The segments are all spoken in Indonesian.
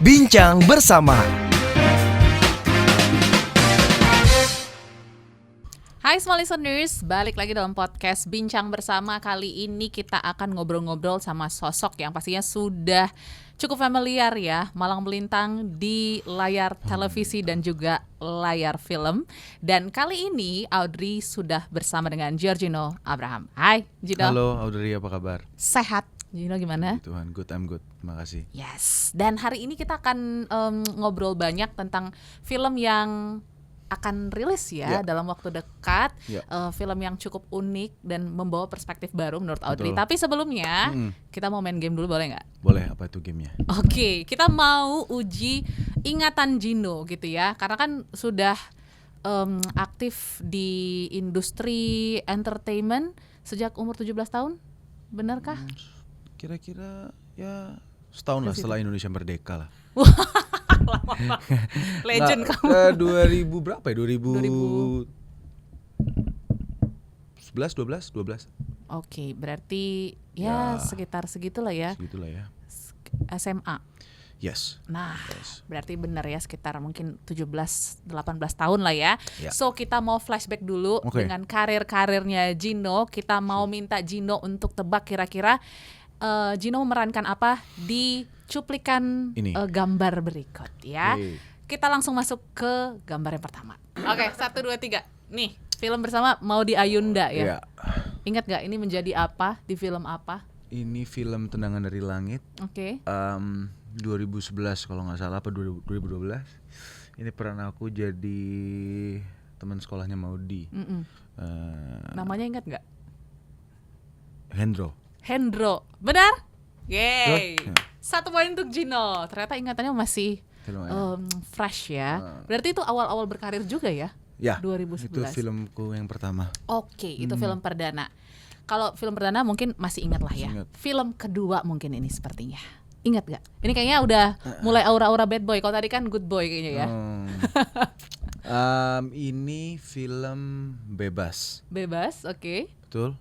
Bincang bersama. Hai semua listeners, balik lagi dalam podcast Bincang Bersama. Kali ini kita akan ngobrol-ngobrol sama sosok yang pastinya sudah cukup familiar ya, malang melintang di layar televisi dan juga layar film. Dan kali ini Audrey sudah bersama dengan Giorgino Abraham. Hai Gino. Halo Audrey, apa kabar? Sehat. Gino gimana? Tuhan, good, I'm good, terima kasih. Yes, dan hari ini kita akan ngobrol banyak tentang film yang akan rilis ya dalam waktu dekat, film yang cukup unik dan membawa perspektif baru menurut Audrey. Tapi sebelumnya kita mau main game dulu, boleh nggak? Boleh, apa itu gamenya? Oke, kita mau uji ingatan Gino gitu ya, karena kan sudah aktif di industri entertainment sejak umur 17 tahun, benarkah? Kira-kira ya setahun lah setelah Indonesia merdeka lah. Legend kamu. 2000 berapa ya? 2011, 12. Oke, berarti ya sekitar segitulah ya. Segitulah ya. SMA. Yes. Nah, berarti benar ya, sekitar mungkin 17-18 tahun lah ya. So kita mau flashback dulu dengan karirnya Gino. Kita mau minta Gino untuk tebak kira-kira Gino memerankan apa di cuplikan gambar berikut ya. Kita langsung masuk ke gambar yang pertama. Oke, 1, 2, 3. Nih, film bersama Mau di Ayunda ya. Ingat gak ini menjadi apa di film apa? Ini film Tendangan dari Langit. 2011 kalau nggak salah, apa 2012. Ini peran aku jadi teman sekolahnya Maudi. Namanya ingat nggak? Hendro, benar? Yeay. 1 poin untuk Gino. Ternyata ingatannya masih fresh ya. Berarti itu awal-awal berkarir juga ya? Ya, 2011. itu filmku yang pertama. Oke, itu film perdana. Kalau film perdana mungkin masih ingat lah ya. Film kedua mungkin ini sepertinya. Ingat gak? Ini kayaknya udah mulai aura-aura bad boy. Kalau tadi kan good boy kayaknya ya. Ini film Bebas. Bebas, oke. Betul.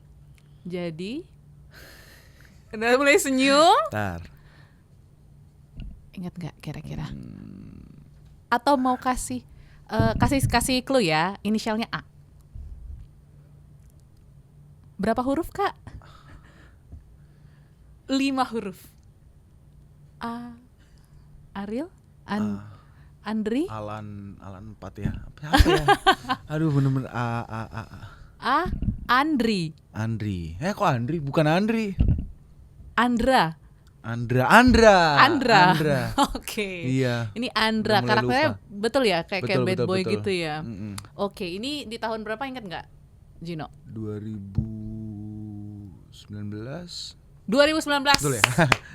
Jadi udah mulai senyum. Bentar. Ingat gak kira-kira? Atau mau kasih clue ya, inisialnya A. Berapa huruf Kak? 5 huruf. A. Ariel? Andri? Alan 4 ya. Apa ya? Aduh, bener-bener A. Andri. Kok Andri? Bukan Andri. Andra. Oke. Iya. Ini Andra, karakternya lupa. betul ya, kayak bad boy betul. gitu ya. Oke, ini di tahun berapa ingat nggak, Gino? 2019. Betul ya?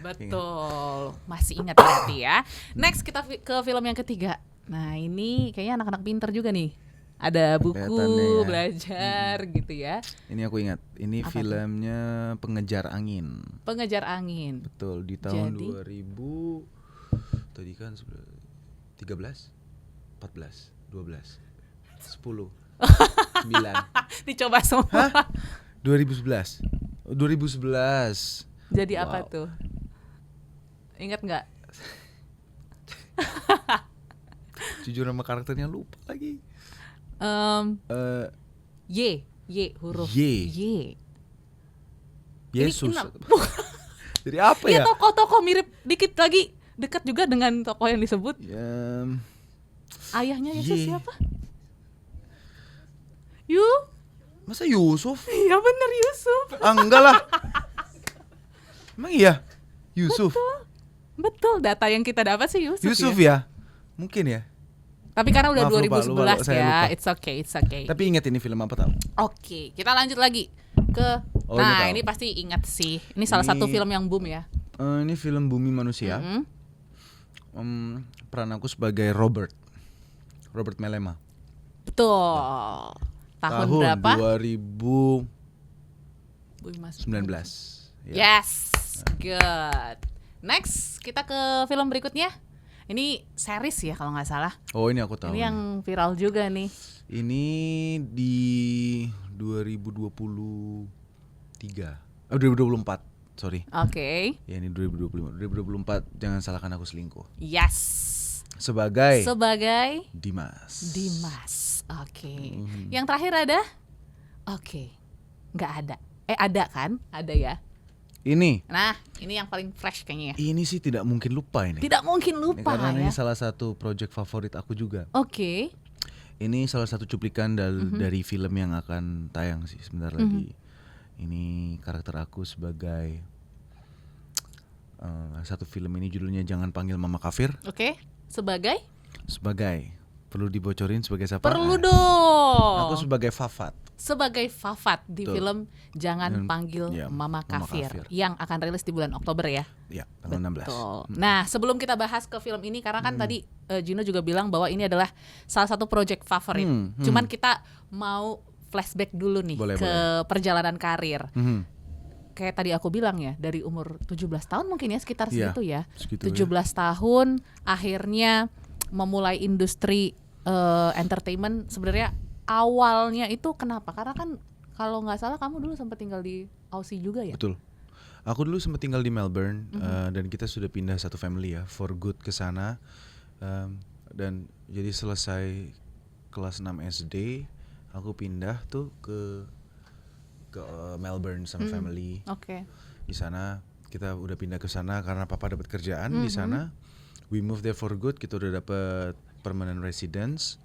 Betul. Masih ingat berarti ya. Next kita ke film yang ketiga. Nah, ini kayaknya anak-anak pinter juga nih. Ada buku, belajar gitu ya. Ini aku ingat. Ini apa filmnya Pengejar Angin. Pengejar Angin. Betul, di tahun 2000. Tadi kan 13, 14, 12, 10, 9. Dicoba semua. Hah? 2011. Jadi apa tuh? Ingat nggak? Jujur nama karakternya lupa lagi. Y huruf Y. Yesus. Jadi apa ya? Ya tokoh-tokoh mirip dikit lagi, dekat juga dengan tokoh yang disebut. Ayahnya Yesus siapa? Masa Yusuf? Iya bener, Yusuf. Enggak lah. Emang iya? Yusuf. Betul, data yang kita dapat sih Yusuf ya? Mungkin ya. Tapi karena udah Maaf, 2011 lupa. ya, it's okay. Tapi ingat ini film apa tahu? Oke, kita lanjut lagi ke. Ini pasti ingat sih. Ini salah satu film yang boom ya. Ini film Bumi Manusia. Peran aku sebagai Robert Melema. Betul. Tahun berapa? 2019. Yes, good. Next, kita ke film berikutnya. Ini series ya kalau nggak salah. Oh, ini aku tahu. Ini yang viral juga nih. Ini di 2023. 2024. sorry. Oke. Ya ini 2025. 2024 jangan salahkan aku selingkuh. Yes. Sebagai Dimas. Oke. Mhm. Yang terakhir ada? Oke. Nggak ada. Ada kan? Ada ya. Ini yang paling fresh kayaknya ya. Ini sih tidak mungkin lupa ini. Tidak mungkin lupa karena ya. ini salah satu project favorit aku juga. Oke. Ini salah satu cuplikan dari film yang akan tayang sih sebentar lagi. Ini karakter aku sebagai satu film ini judulnya Jangan Panggil Mama Kafir. Oke. Sebagai perlu dibocorin sebagai siapa? Perlu dong. Aku sebagai Fafat. Sebagai Fafat di Betul. film Jangan Panggil Mama Kafir yang akan rilis di bulan Oktober ya. Ya, tanggal 16. Betul. Nah, sebelum kita bahas ke film ini karena kan tadi Gino juga bilang bahwa ini adalah salah satu project favorit. Cuman kita mau flashback dulu nih Boleh. perjalanan karir. Mhm. Kayak tadi aku bilang ya, dari umur 17 tahun mungkin ya, sekitar segitu ya. segitu 17 tahun akhirnya memulai industri entertainment. Sebenarnya awalnya itu kenapa? Karena kan kalau nggak salah kamu dulu sempat tinggal di Aussie juga ya? Betul. Aku dulu sempat tinggal di Melbourne dan kita sudah pindah satu family ya for good ke sana. Dan jadi selesai kelas 6 SD, aku pindah tuh ke Melbourne sama family. Oke. Di sana kita udah pindah ke sana karena papa dapat kerjaan di sana. We moved there for good. Kita udah dapat permanent residence.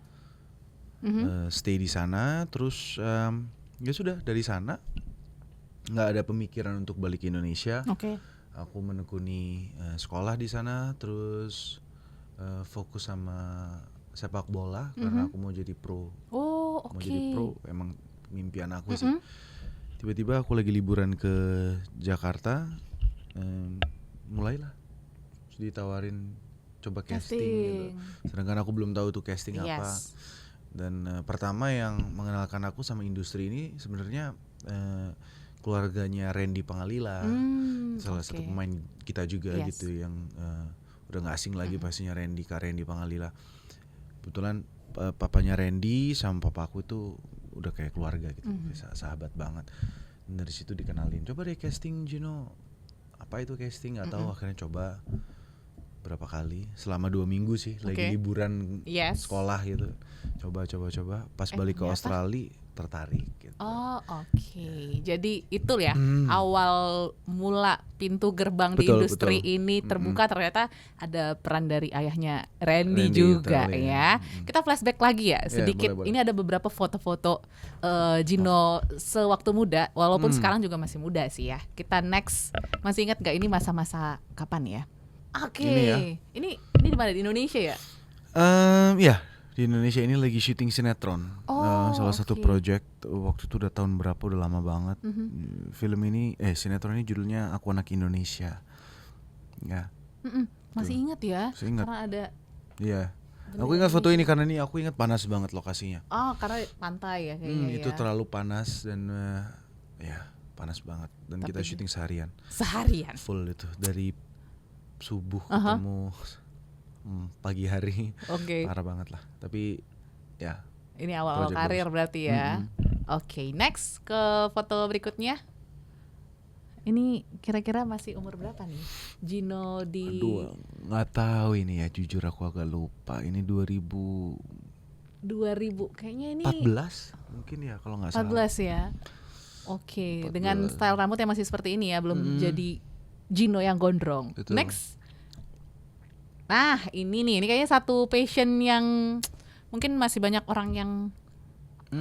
Stay di sana. Terus ya sudah dari sana nggak ada pemikiran untuk balik ke Indonesia. Oke. Aku menekuni sekolah di sana. Terus fokus sama sepak bola karena aku mau jadi pro. Oh, oke. Mau jadi pro, emang mimpian aku sih. Tiba-tiba aku lagi liburan ke Jakarta, mulailah ditawarin coba casting gitu. Sedangkan aku belum tahu tuh casting apa. Dan pertama yang mengenalkan aku sama industri ini sebenarnya keluarganya Randy Pangalila, salah satu pemain kita juga gitu yang udah nggak asing lagi pastinya Kak Randy Pangalila. Kebetulan papanya Randy sama papaku tuh udah kayak keluarga gitu, sahabat banget. Dan dari situ dikenalin, coba deh casting Gino. Apa itu casting? Nggak tahu. Akhirnya coba berapa kali, selama 2 minggu sih, lagi liburan sekolah gitu. Coba. Pas balik ke Australia tertarik gitu. Oh, oke. Jadi itu ya awal mula pintu gerbang di industri ini terbuka. Ternyata ada peran dari ayahnya Randy juga ya. Kita flashback lagi ya sedikit. Boleh. Ini ada beberapa foto-foto Gino sewaktu muda, walaupun sekarang juga masih muda sih ya. Kita next, masih ingat gak ini masa-masa kapan ya? Oke. Ini di mana, di Indonesia ya? Ya. Di Indonesia ini lagi syuting sinetron, salah satu project. Waktu itu udah tahun berapa, udah lama banget. Film ini, sinetron ini judulnya Aku Anak Indonesia. Ya. Masih ingat ya? Masih ingat. Karena ada. Iya. Aku ingat foto ini karena ini aku ingat panas banget lokasinya. Oh, karena pantai ya kayaknya. Itu terlalu panas dan ya panas banget. Dan kita syuting seharian. Full itu dari subuh ketemu pagi hari. Parah banget lah. Tapi ya. Ini awal karir berarti ya. Oke, next ke foto berikutnya. Ini kira-kira masih umur berapa nih Gino di? Aduh, nggak tahu ini ya, jujur aku agak lupa. Ini 2000 kayaknya ini 14 mungkin ya kalau nggak salah. 14 ya. Oke, dengan style rambut yang masih seperti ini ya, belum jadi Gino yang gondrong. Betul. Next. Nah, ini kayaknya satu passion yang mungkin masih banyak orang yang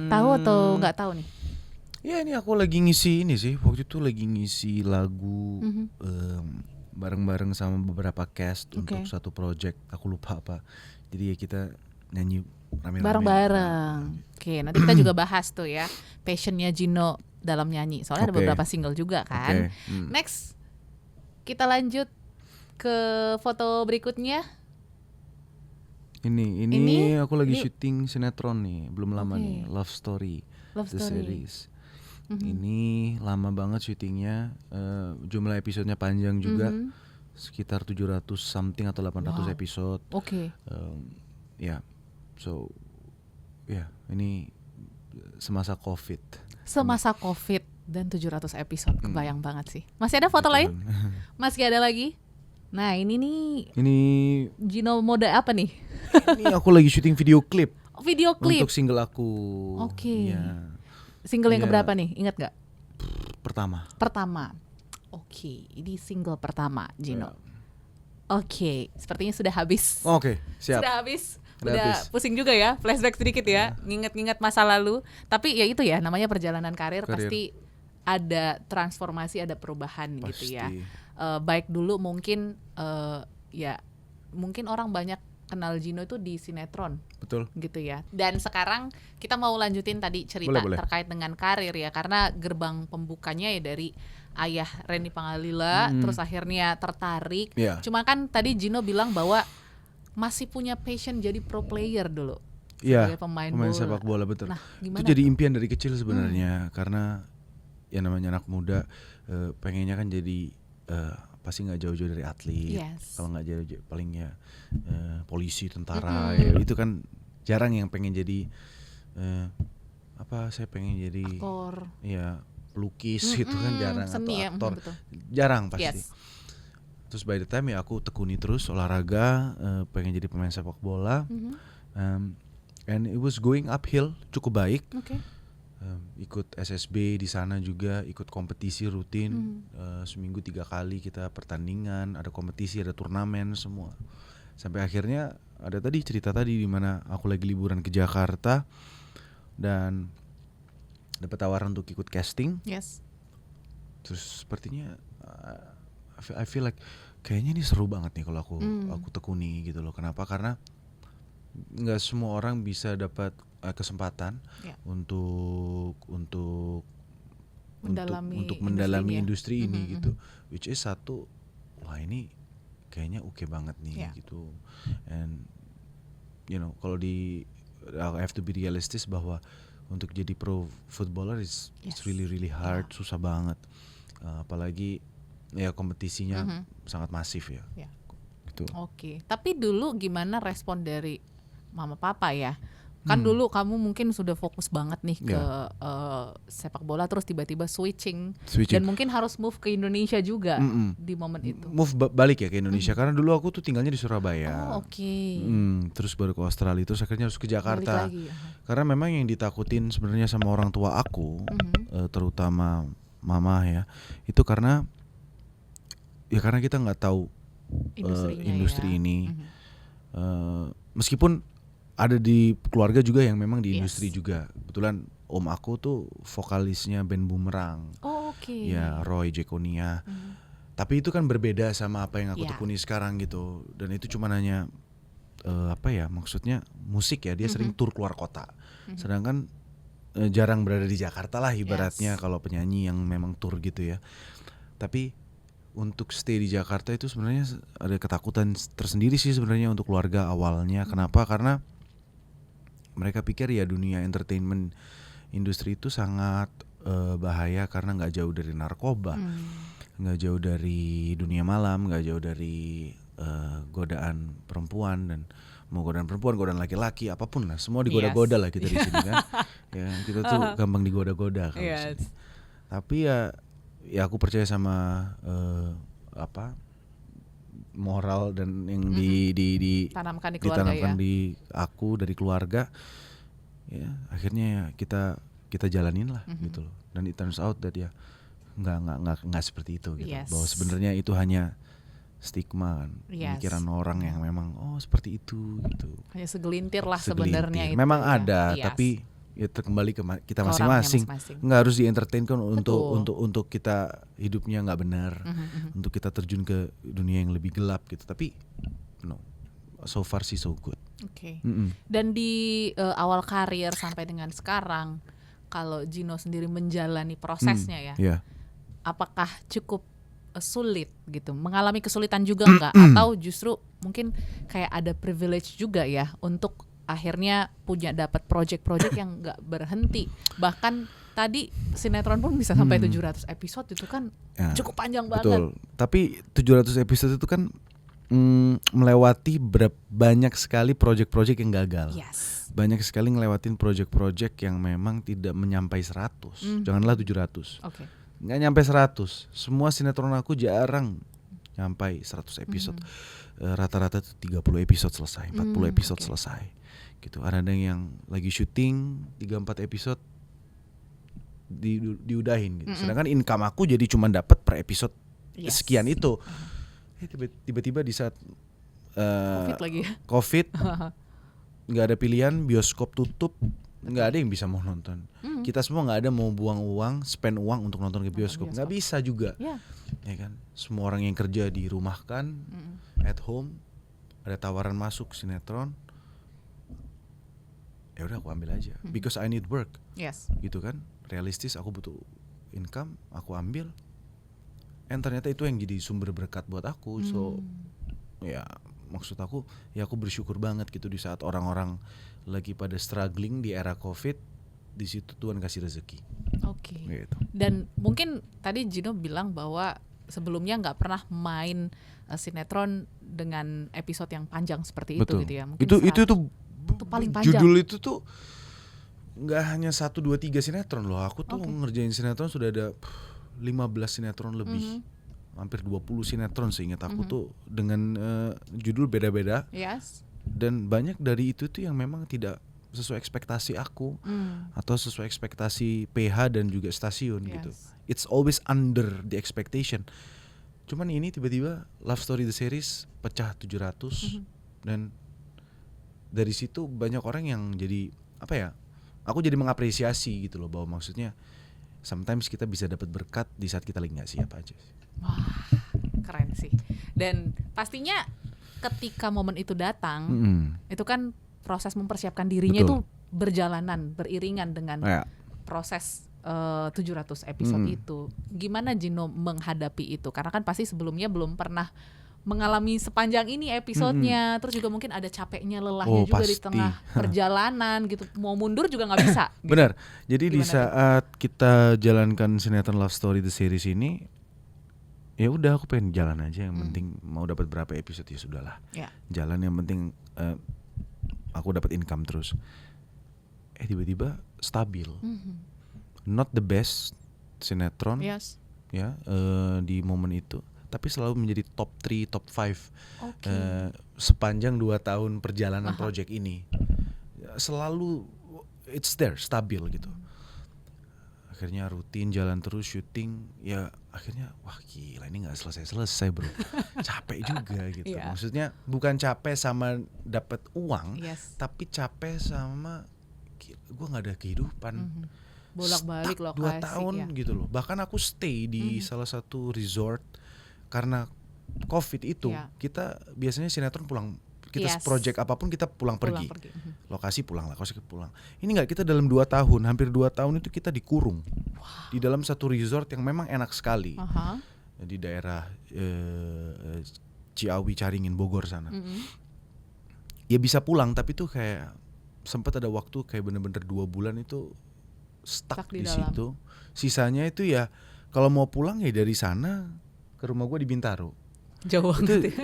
tahu atau nggak tahu nih. Ya ini aku lagi ngisi ini sih. Waktu itu lagi ngisi lagu bareng-bareng sama beberapa cast untuk satu project. Aku lupa apa. Jadi ya kita nyanyi rame-rame. Bareng-bareng. Oke, nanti kita juga bahas tuh ya passionnya Gino dalam nyanyi. Soalnya ada beberapa single juga kan. Next, kita lanjut ke foto berikutnya. Ini aku lagi syuting sinetron nih, belum lama nih, Love Story. Series. Ini lama banget syutingnya, jumlah episodenya panjang juga, sekitar 700 something atau 800 episode. Ya, ini semasa COVID. Dan 700 episode, kebayang banget sih. Masih ada foto lain? Masih ada lagi? Nah ini nih, ini Gino mode apa nih? Ini aku lagi syuting video klip. Video klip? Untuk single aku. Oke. Ya. Single yang keberapa nih? Ingat gak? Pertama. Oke, ini single pertama Gino. Oke, sepertinya sudah habis. Oke, siap. Sudah habis. Udah pusing juga ya, flashback sedikit ya, nginget-nginget masa lalu. Tapi ya itu ya, namanya perjalanan karir. Pasti ada transformasi, ada perubahan gitu ya. Baik dulu mungkin mungkin orang banyak kenal Gino itu di sinetron. Betul. Gitu ya. Dan sekarang kita mau lanjutin tadi cerita terkait dengan karir ya, karena gerbang pembukanya ya dari ayah Reni Pangalila, terus akhirnya tertarik. Cuma kan tadi Gino bilang bahwa masih punya passion jadi pro player dulu. Iya, pemain sepak bola, betul. Nah, itu jadi impian dari kecil sebenarnya, karena ya namanya anak muda, pengennya kan jadi pasti nggak jauh-jauh dari atlet. Kalau nggak jauh-jauh paling ya polisi, tentara. Ya, itu kan jarang yang pengen jadi saya pengen jadi aktor. Ya, pelukis itu kan jarang, seni atau aktor. Jarang pasti. Terus by the time ya aku tekuni terus olahraga, pengen jadi pemain sepak bola. And it was going uphill cukup baik. Ikut SSB di sana juga, ikut kompetisi rutin. Seminggu 3 kali kita pertandingan, ada kompetisi, ada turnamen semua. Sampai akhirnya ada tadi cerita tadi di mana aku lagi liburan ke Jakarta dan dapat tawaran untuk ikut casting. Terus sepertinya I feel like kayaknya ini seru banget nih kalau aku tekuni gitu loh. Kenapa? Karena nggak semua orang bisa dapat kesempatan untuk mendalami industri ini gitu. Which is satu, wah ini kayaknya oke banget nih gitu. And you know, kalau I have to be realistic bahwa untuk jadi pro footballer it's really hard, susah banget. Apalagi ya kompetisinya sangat masif ya. Gitu. Oke. Tapi dulu gimana respon dari mama papa ya? Kan dulu kamu mungkin sudah fokus banget nih ke sepak bola, terus tiba-tiba switching. Dan mungkin harus move ke Indonesia juga di momen itu. Move balik ya ke Indonesia, karena dulu aku tuh tinggalnya di Surabaya. Terus baru ke Australia, terus akhirnya harus ke Jakarta. Karena memang yang ditakutin sebenarnya sama orang tua aku, terutama mama ya, itu karena kita nggak tahu industri ini. Meskipun ada di keluarga juga yang memang di industri juga. Kebetulan om aku tuh vokalisnya band Boomerang. Ya, Roy Jekonia. Tapi itu kan berbeda sama apa yang aku tekuni sekarang gitu. Dan itu cuma hanya maksudnya musik ya. Dia sering tur keluar kota. Sedangkan jarang berada di Jakarta lah ibaratnya kalau penyanyi yang memang tur gitu ya. Tapi untuk stay di Jakarta itu sebenarnya ada ketakutan tersendiri sih sebenarnya untuk keluarga awalnya. Kenapa? Karena mereka pikir ya dunia entertainment industri itu sangat bahaya karena nggak jauh dari narkoba, nggak jauh dari dunia malam, nggak jauh dari godaan perempuan, dan mau godaan perempuan, godaan laki-laki, apapun lah, semua digoda-goda lah kita di sini kan. Ya kita tuh gampang digoda-goda kalau sini. Tapi ya aku percaya sama moral dan yang ditanamkan di keluarga di aku dari keluarga, ya akhirnya kita jalanin lah gitu loh. Dan it turns out that ya nggak seperti itu gitu. Bahwa sebenarnya itu hanya stigma kan, pemikiran orang yang memang seperti itu gitu. Hanya segelintir lah sebenarnya itu. Memang ada, tapi ya kembali ke kita masing-masing. Nggak harus di-entertain kan untuk kita hidupnya nggak benar, untuk kita terjun ke dunia yang lebih gelap gitu. Tapi so far sih so good. Dan di awal karir sampai dengan sekarang, kalau Gino sendiri menjalani prosesnya apakah cukup sulit gitu? Mengalami kesulitan juga nggak? Atau justru mungkin kayak ada privilege juga ya untuk akhirnya punya dapat project-project yang nggak berhenti. Bahkan tadi sinetron pun bisa sampai 700 episode, itu kan cukup panjang banget. Betul. Tapi 700 episode itu kan melewati banyak sekali project-project yang gagal. Yes. Banyak sekali ngelewatin project-project yang memang tidak menyampai 100. Janganlah 700. Okay. Nggak nyampe 100. Semua sinetron aku jarang nyampai 100 episode. Rata-rata tuh 30 episode selesai, 40 episode selesai. Gitu. Ada yang lagi syuting 3-4 episode diudahin gitu. Sedangkan income aku jadi cuma dapat per episode sekian itu. Tiba-tiba di saat COVID lagi ya? COVID nggak ada pilihan, bioskop tutup, nggak ada yang bisa mau nonton. Kita semua nggak ada mau buang uang, spend uang untuk nonton ke bioskop, nggak bisa juga. Ya kan, semua orang yang kerja dirumahkan, at home, ada tawaran masuk sinetron, ya udah aku ambil aja, because I need work. Gitu kan, realistis, aku butuh income, aku ambil. And ternyata itu yang jadi sumber berkat buat aku. So ya maksud aku, ya aku bersyukur banget gitu di saat orang-orang lagi pada struggling di era COVID, di situ Tuhan kasih rezeki. Oke. Gitu. Dan mungkin tadi Gino bilang bahwa sebelumnya nggak pernah main sinetron dengan episode yang panjang seperti Betul. itu gitu ya. Mungkin itu paling panjang. Judul itu tuh nggak hanya 1, 2, 3 sinetron loh. Aku tuh ngerjain sinetron sudah ada 15 sinetron lebih. Hampir 20 sinetron seingat aku tuh dengan judul beda-beda. Dan banyak dari itu tuh yang memang tidak sesuai ekspektasi aku atau sesuai ekspektasi PH dan juga stasiun gitu. It's always under the expectation. Cuman ini tiba-tiba Love Story the Series pecah 700 dan dari situ banyak orang yang jadi apa ya? Aku jadi mengapresiasi gitu loh, bahwa maksudnya sometimes kita bisa dapat berkat di saat kita lagi nggak siap aja. Wah, keren sih. Dan pastinya ketika momen itu datang, itu kan proses mempersiapkan dirinya itu berjalanan, beriringan dengan proses 700 episode itu. Gimana Gino menghadapi itu? Karena kan pasti sebelumnya belum pernah mengalami sepanjang ini episodenya, terus juga mungkin ada capeknya, lelahnya juga pasti. Di tengah perjalanan gitu, mau mundur juga nggak bisa. Gitu. Benar. Jadi gimana di saat kita jalankan sinetron Love Story the Series ini, ya udah aku pengen jalan aja, yang penting mau dapat berapa episode ya sudahlah. Jalan, yang penting aku dapat income terus. Tiba-tiba stabil. Not the best sinetron. Ya, di momen itu. Tapi selalu menjadi top 3, top 5 sepanjang 2 tahun perjalanan project ini. Selalu it's there, stabil gitu. Akhirnya rutin jalan terus syuting, ya akhirnya wah gila ini gak selesai-selesai bro. Capek juga gitu. Maksudnya bukan capek sama dapat uang, tapi capek sama gue gak ada kehidupan. Bolak-balik lokasi 2 tahun gitu loh. Bahkan aku stay di salah satu resort. Karena COVID itu kita biasanya sinetron pulang, kita project apapun kita pulang pergi. Lokasi pulang. Ini enggak, kita dalam 2 tahun, hampir 2 tahun itu kita dikurung di dalam satu resort yang memang enak sekali di daerah Ciawi, Caringin, Bogor sana. Ya bisa pulang, tapi tuh kayak sempat ada waktu kayak bener-bener 2 bulan itu stuck di situ. Sisanya itu ya kalau mau pulang ya dari sana ke rumah gue di Bintaro. Jauh banget.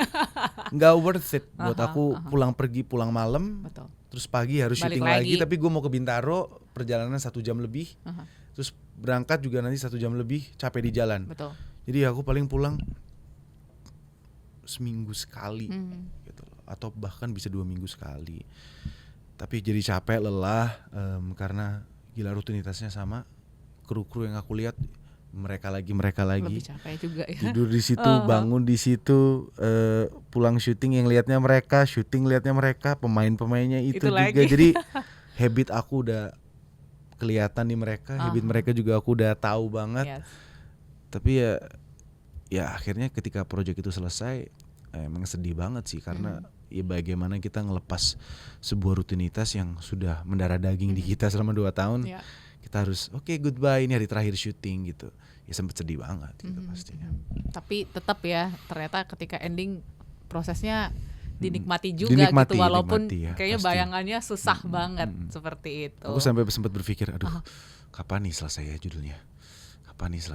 Nggak worth it buat aku pulang pergi, pulang malam. Betul. Terus pagi harus syuting lagi. Tapi gue mau ke Bintaro, perjalanan 1 jam lebih. Terus berangkat juga nanti 1 jam lebih, capek di jalan. Betul. Jadi aku paling pulang seminggu sekali gitu. Atau bahkan bisa 2 minggu sekali. Tapi jadi capek, lelah karena gila rutinitasnya sama. Kru-kru yang aku lihat mereka lagi lebih capek juga ya. Tidur di situ, bangun di situ, pulang syuting yang liatnya mereka, syuting liatnya mereka, pemain-pemainnya itu juga lagi. Jadi habit aku udah kelihatan di mereka, habit mereka juga aku udah tahu banget. Tapi ya akhirnya ketika project itu selesai, emang sedih banget sih karena ya bagaimana kita ngelepas sebuah rutinitas yang sudah mendarah daging di kita selama 2 tahun. Kita harus goodbye, ini hari terakhir syuting gitu. Ya sempet sedih banget gitu pastinya. Tapi tetap ya, ternyata ketika ending prosesnya dinikmati juga gitu, walaupun kayaknya pasti. Bayangannya susah banget seperti itu. Aku sampai sempat berpikir, aduh kapan nih selesai ya judulnya? Kapan nih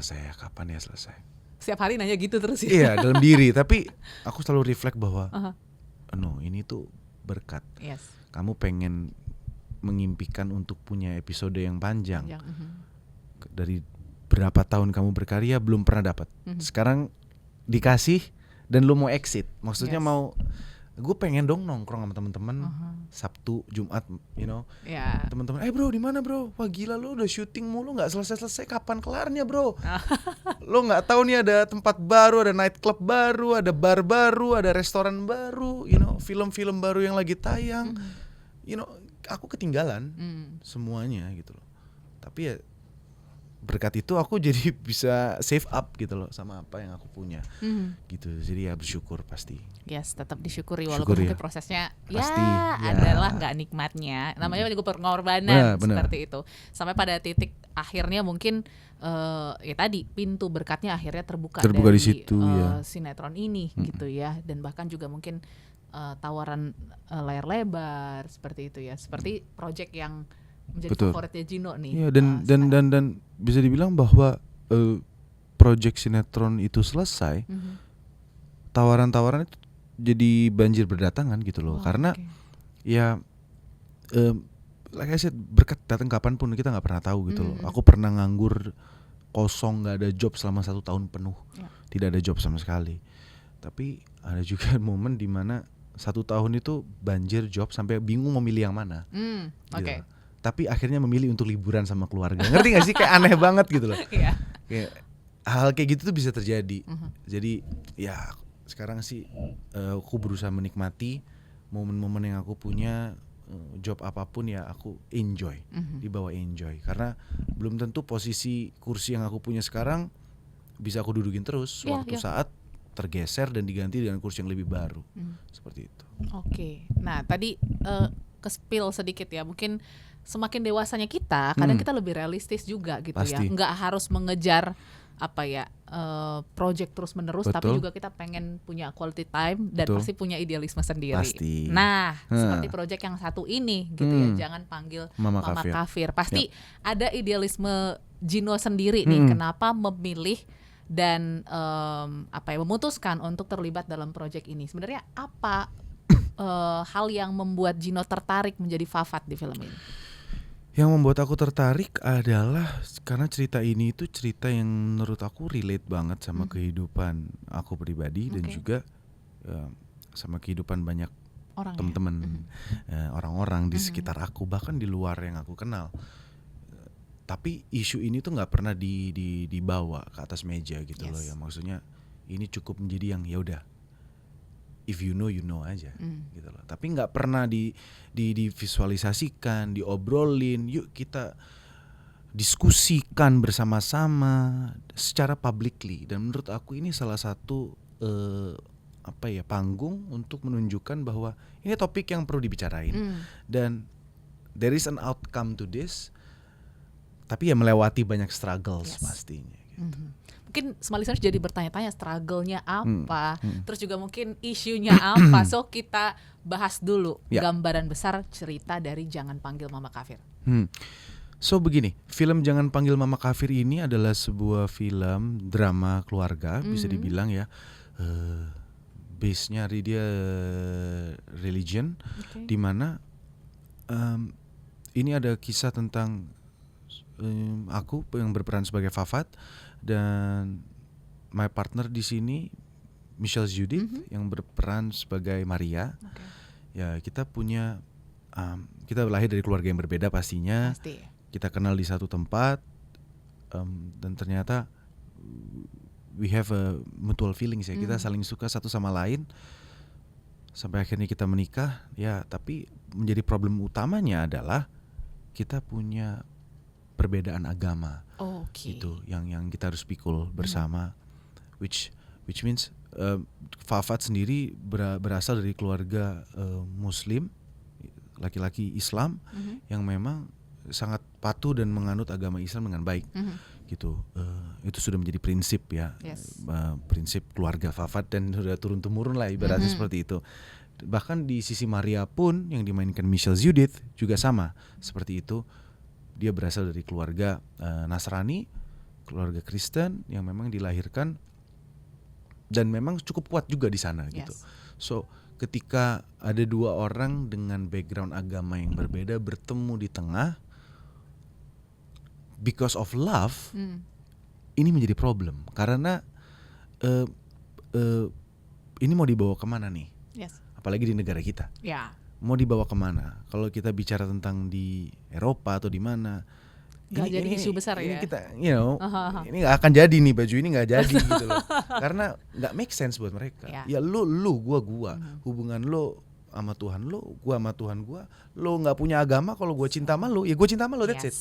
selesai? setiap hari nanya gitu terus ya. Iya, dalam diri. Tapi aku selalu reflect bahwa no, ini tuh berkat. Yes. Kamu pengen mengimpikan untuk punya episode yang panjang. Dari berapa tahun kamu berkarya belum pernah dapat. Sekarang dikasih dan lu mau exit. Maksudnya mau, gue pengen dong nongkrong sama teman-teman Sabtu, Jumat, teman-teman, bro di mana bro? Wah gila lu udah syuting mulu nggak selesai kapan kelarnya bro? Lo nggak tahu nih ada tempat baru, ada nightclub baru, ada bar baru, ada restoran baru, film-film baru yang lagi tayang, aku ketinggalan semuanya gitu loh. Tapi ya berkat itu aku jadi bisa save up gitu loh sama apa yang aku punya gitu. Jadi ya bersyukur pasti. Yes, tetap disyukuri walaupun mungkin prosesnya pasti, adalah nggak nikmatnya. Namanya juga pengorbanan seperti itu. Sampai pada titik akhirnya mungkin ya tadi pintu berkatnya akhirnya terbuka dari di situ, sinetron ini gitu ya. Dan bahkan juga mungkin tawaran layar lebar seperti itu ya. Seperti project yang menjadi favoritnya Gino nih. Iya, dan bisa dibilang bahwa project sinetron itu selesai, tawaran-tawaran itu jadi banjir berdatangan gitu loh. Karena ya like I said, berkat datang kapanpun kita nggak pernah tahu gitu loh. Aku pernah nganggur kosong, nggak ada job selama 1 tahun penuh, tidak ada job sama sekali. Tapi ada juga momen dimana 1 tahun itu banjir job sampai bingung memilih yang mana. Gitu. Tapi akhirnya memilih untuk liburan sama keluarga. Ngerti gak sih? Kayak aneh banget gitu loh. Kayak hal kayak gitu tuh bisa terjadi. Jadi ya sekarang sih aku berusaha menikmati momen-momen yang aku punya. Job apapun ya aku enjoy, dibawa enjoy. Karena belum tentu posisi kursi yang aku punya sekarang bisa aku dudukin terus. Suatu saat tergeser dan diganti dengan kursi yang lebih baru. Seperti itu. Oke. Nah tadi ke-spill sedikit ya. Mungkin semakin dewasanya kita, kadang kita lebih realistis juga gitu. Pasti. Ya. Nggak harus mengejar project terus menerus, tapi juga kita pengen punya quality time dan pasti punya idealisme sendiri. Pasti. Nah, seperti project yang satu ini gitu ya, jangan panggil Mama Kafir. Pasti ada idealisme Gino sendiri nih, kenapa memilih dan memutuskan untuk terlibat dalam project ini. Sebenarnya apa hal yang membuat Gino tertarik menjadi Fafat di film ini? Yang membuat aku tertarik adalah karena cerita ini itu cerita yang menurut aku relate banget sama kehidupan aku pribadi dan juga sama kehidupan banyak teman-teman, orang-orang di sekitar aku, bahkan di luar yang aku kenal. Tapi isu ini tuh nggak pernah dibawa ke atas meja gitu loh ya. Maksudnya ini cukup menjadi yang ya udah, if you know aja gitu loh. Tapi nggak pernah divisualisasikan, diobrolin. Yuk kita diskusikan bersama-sama secara publicly. Dan menurut aku ini salah satu panggung untuk menunjukkan bahwa ini topik yang perlu dibicarain. Dan there is an outcome to this. Tapi ya melewati banyak struggles pastinya. Gitu. Mungkin semua listeners jadi bertanya-tanya struggle-nya apa, terus juga mungkin isunya apa. So kita bahas dulu gambaran besar cerita dari Jangan Panggil Mama Kafir. So begini, film Jangan Panggil Mama Kafir ini adalah sebuah film drama keluarga, bisa dibilang ya. Base-nya dia religion, di mana ini ada kisah tentang aku yang berperan sebagai Fafat dan my partner di sini Michelle Judith yang berperan sebagai Maria. Ya kita punya kita lahir dari keluarga yang berbeda pastinya. Kita kenal di satu tempat dan ternyata we have a mutual feelings ya. Kita saling suka satu sama lain sampai akhirnya kita menikah. Ya tapi menjadi problem utamanya adalah kita punya perbedaan agama, gitu, yang kita harus pikul bersama, which means Fafat sendiri berasal dari keluarga Muslim, laki-laki Islam yang memang sangat patuh dan menganut agama Islam dengan baik, gitu. Itu sudah menjadi prinsip ya, prinsip keluarga Fafat dan sudah turun temurun lah ibaratnya seperti itu. Bahkan di sisi Maria pun yang dimainkan Michelle Judith juga sama seperti itu. Dia berasal dari keluarga Nasrani, keluarga Kristen yang memang dilahirkan dan memang cukup kuat juga di sana gitu. So ketika ada dua orang dengan background agama yang berbeda bertemu di tengah because of love, ini menjadi problem karena ini mau dibawa kemana nih? Apalagi di negara kita. Mau dibawa kemana? Kalau kita bicara tentang di Eropa atau di mana, gak jadi isu besar ini ya. Kita, ini gak akan jadi nih, baju ini gak jadi gitu loh. Karena gak make sense buat mereka. Ya lu, gua. Hubungan lu sama Tuhan lu, gua sama Tuhan gua. Lu gak punya agama, kalau gua cinta sama lu, ya gua cinta sama lu, that's it.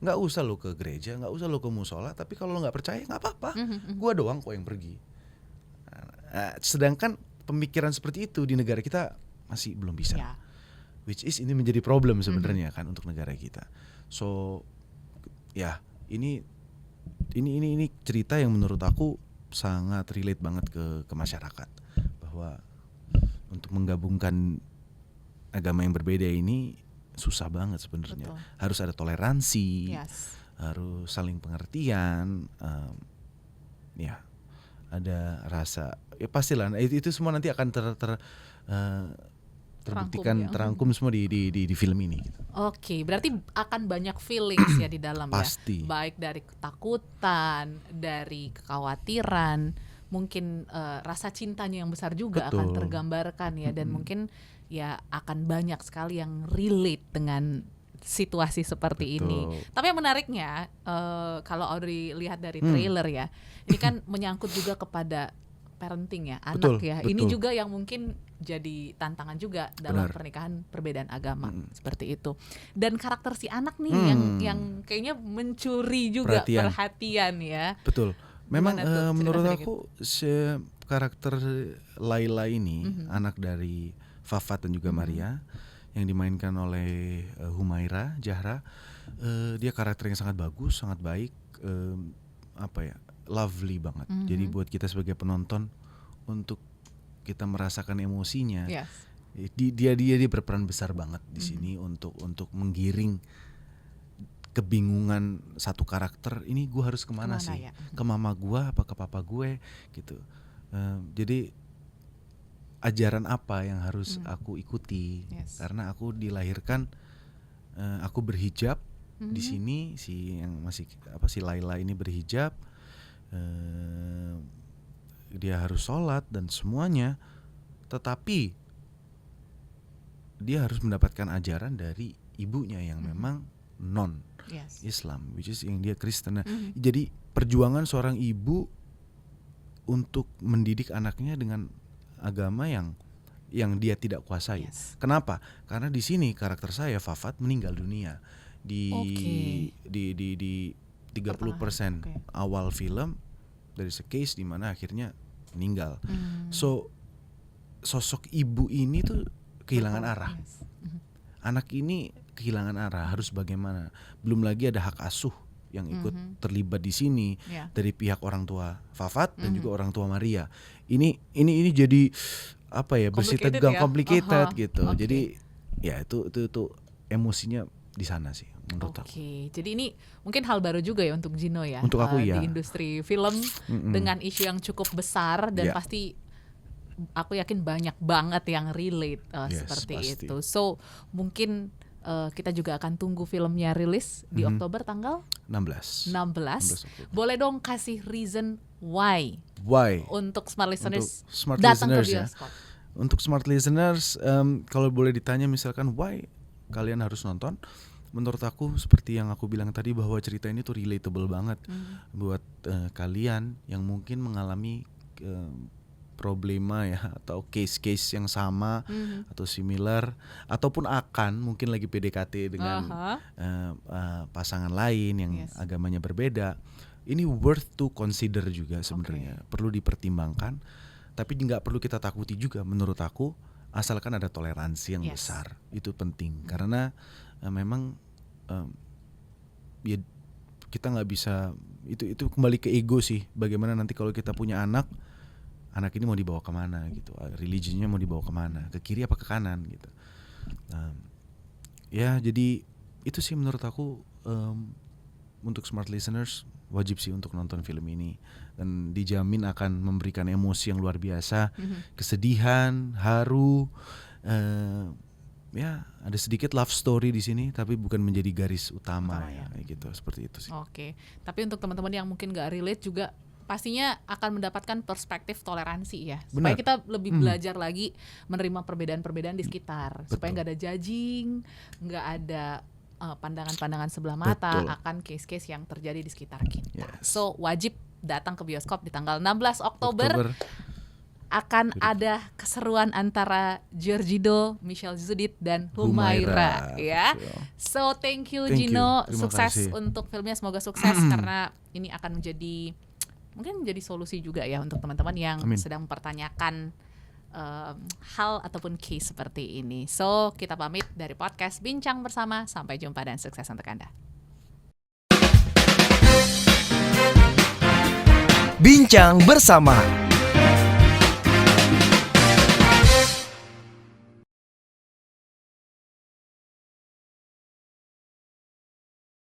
Gak usah lu ke gereja, gak usah lu ke musola. Tapi kalau lu gak percaya, gak apa-apa. Gua doang kok yang pergi. Sedangkan pemikiran seperti itu di negara kita masih belum bisa. Which is ini menjadi problem sebenarnya kan untuk negara kita. So ya ini cerita yang menurut aku sangat relate banget ke masyarakat, bahwa untuk menggabungkan agama yang berbeda ini susah banget sebenarnya. Harus ada toleransi, harus saling pengertian, ada rasa, ya pastilah itu semua nanti akan terbuktikan, terangkum semua di film ini gitu. Oke, berarti akan banyak feelings ya di dalam. Pasti. Baik dari ketakutan, dari kekhawatiran, mungkin rasa cintanya yang besar juga akan tergambarkan ya, dan mungkin ya akan banyak sekali yang relate dengan situasi seperti ini. Tapi yang menariknya kalau Audrey lihat dari trailer ya, ini kan menyangkut juga kepada parenting ya, anak ya. Ini juga yang mungkin jadi tantangan juga dalam pernikahan perbedaan agama seperti itu. Dan karakter si anak nih yang kayaknya mencuri juga perhatian ya. Betul. Memang menurut aku karakter Laila ini anak dari Fafat dan juga Maria yang dimainkan oleh Humaira Zahra, dia karakter yang sangat bagus, sangat baik, lovely banget. Jadi buat kita sebagai penonton untuk kita merasakan emosinya, dia berperan besar banget di sini untuk menggiring kebingungan satu karakter. Ini gue harus kemana sih? Ke mama gue apa ke papa gue gitu. Jadi ajaran apa yang harus aku ikuti? Karena aku dilahirkan, aku berhijab di sini, si Laila ini berhijab, dia harus sholat dan semuanya, tetapi dia harus mendapatkan ajaran dari ibunya yang memang non Islam, which is yang dia Kristen. Jadi perjuangan seorang ibu untuk mendidik anaknya dengan agama yang dia tidak kuasai. Kenapa? Karena di sini karakter saya Fafat meninggal dunia di 30% awal film. Dari case di mana akhirnya meninggal. So sosok ibu ini tuh kehilangan arah. Anak ini kehilangan arah, harus bagaimana? Belum lagi ada hak asuh yang ikut terlibat di sini dari pihak orang tua Fafat dan juga orang tua Maria. Ini jadi bersih tegang, complicated gitu. Jadi ya itu emosinya di sana sih menurut aku. Jadi ini mungkin hal baru juga ya untuk Gino ya. Untuk aku di industri film dengan isu yang cukup besar dan pasti aku yakin banyak banget yang relate seperti pasti. Itu. So mungkin kita juga akan tunggu filmnya rilis di Oktober tanggal 16. Boleh dong kasih reason why untuk smart listeners datang ke bioskop. Untuk smart listeners, kalau boleh ditanya misalkan why kalian harus nonton, menurut aku seperti yang aku bilang tadi, bahwa cerita ini tuh relatable banget buat kalian yang mungkin mengalami problema ya, atau case-case yang sama atau similar, ataupun akan mungkin lagi PDKT dengan pasangan lain yang agamanya berbeda. Ini worth to consider juga sebenarnya, perlu dipertimbangkan, tapi nggak perlu kita takuti juga menurut aku, asalkan ada toleransi yang besar. Itu penting karena memang ya kita nggak bisa, itu kembali ke ego sih. Bagaimana nanti kalau kita punya anak ini mau dibawa kemana gitu, religionnya mau dibawa kemana, ke kiri apa ke kanan gitu. Ya jadi itu sih menurut aku, untuk smart listeners wajib sih untuk nonton film ini dan dijamin akan memberikan emosi yang luar biasa, kesedihan, haru, ya ada sedikit love story di sini tapi bukan menjadi garis utama ya kayak gitu, seperti itu sih. Oke, tapi untuk teman-teman yang mungkin gak relate juga pastinya akan mendapatkan perspektif toleransi ya. Supaya kita lebih belajar lagi menerima perbedaan-perbedaan di sekitar. Betul. Supaya gak ada judging, gak ada pandangan-pandangan sebelah mata. Betul. Akan case-case yang terjadi di sekitar kita. Yes. So wajib datang ke bioskop di tanggal 16 Oktober. Akan ada keseruan antara Giorgino, Michelle Zudit dan Humaira ya. So thank you Gino, sukses untuk filmnya, semoga sukses karena ini akan menjadi mungkin menjadi solusi juga ya untuk teman-teman yang sedang mempertanyakan hal ataupun case seperti ini. So kita pamit dari podcast Bincang Bersama, sampai jumpa dan sukses untuk Anda. Bincang Bersama.